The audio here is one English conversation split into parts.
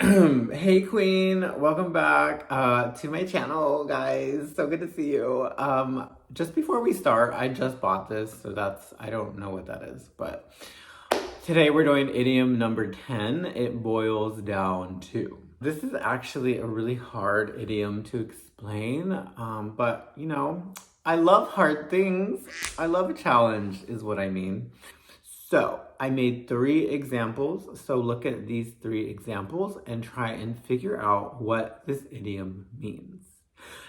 Hey Queen, welcome back to my channel, guys. So good to see you. Just before we start, I just bought this, so I don't know what that is, but today we're doing idiom number 10. It boils down to. This is actually a really hard idiom to explain, but I love hard things. I love a challenge, is what I mean. So I made 3 examples. So look at these 3 examples and try and figure out what this idiom means.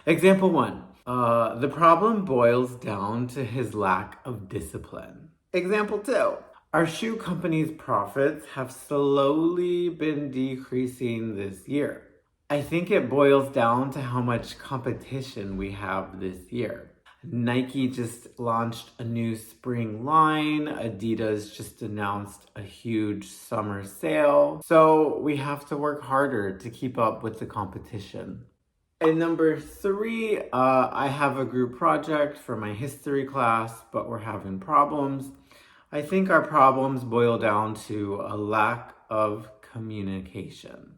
Example 1. The problem boils down to his lack of discipline. Example 2. Our shoe company's profits have slowly been decreasing this year. I think it boils down to how much competition we have this year. Nike just launched a new spring line. Adidas just announced a huge summer sale. So we have to work harder to keep up with the competition. And number 3, I have a group project for my history class, but we're having problems. I think our problems boil down to a lack of communication.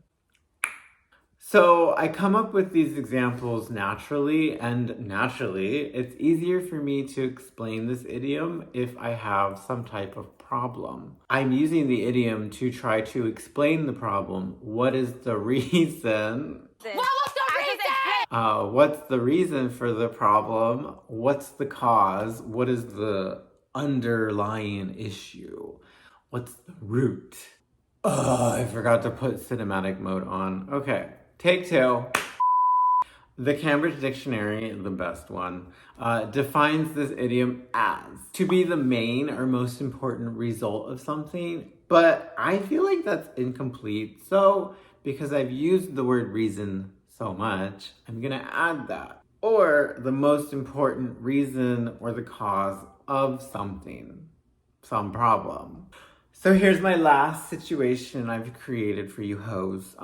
So I come up with these examples naturally, and naturally, it's easier for me to explain this idiom if I have some type of problem. I'm using the idiom to try to explain the problem. What is the reason? What was the reason? What's the reason for the problem? What's the cause? What is the underlying issue? What's the root? I forgot to put cinematic mode on. Okay. Take 2. The Cambridge Dictionary, the best one, defines this idiom as to be the main or most important result of something, but I feel like that's incomplete. So, because I've used the word reason so much, I'm gonna add that. Or the most important reason or the cause of something, some problem. So here's my last situation I've created for you hoes.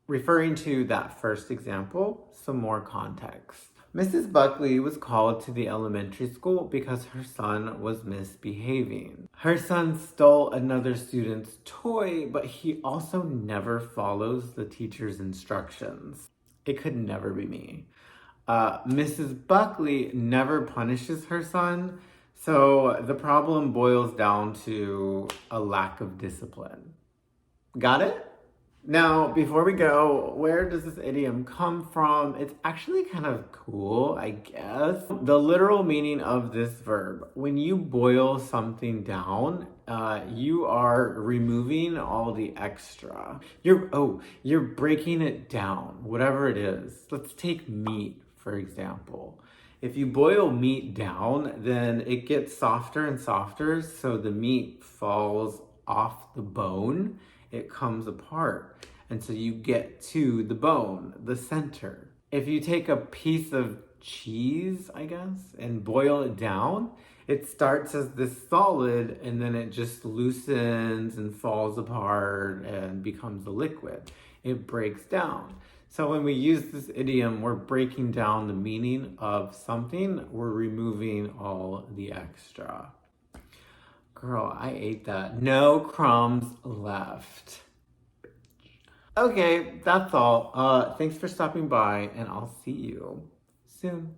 Referring to that first example, some more context. Mrs. Buckley was called to the elementary school because her son was misbehaving. Her son stole another student's toy, but he also never follows the teacher's instructions. It could never be me. Mrs. Buckley never punishes her son, so the problem boils down to a lack of discipline. Got it? Now, before we go, where does this idiom come from? It's actually kind of cool, I guess. The literal meaning of this verb, when you boil something down, you are removing all the extra. You're breaking it down, whatever it is. Let's take meat, for example. If you boil meat down, then it gets softer and softer, so the meat falls off the bone. It comes apart. And so you get to the bone, the center. If you take a piece of cheese, I guess, and boil it down, it starts as this solid and then it just loosens and falls apart and becomes a liquid. It breaks down. So when we use this idiom, we're breaking down the meaning of something. We're removing all the extra. Girl, I ate that. No crumbs left. Okay, that's all. Thanks for stopping by, and I'll see you soon.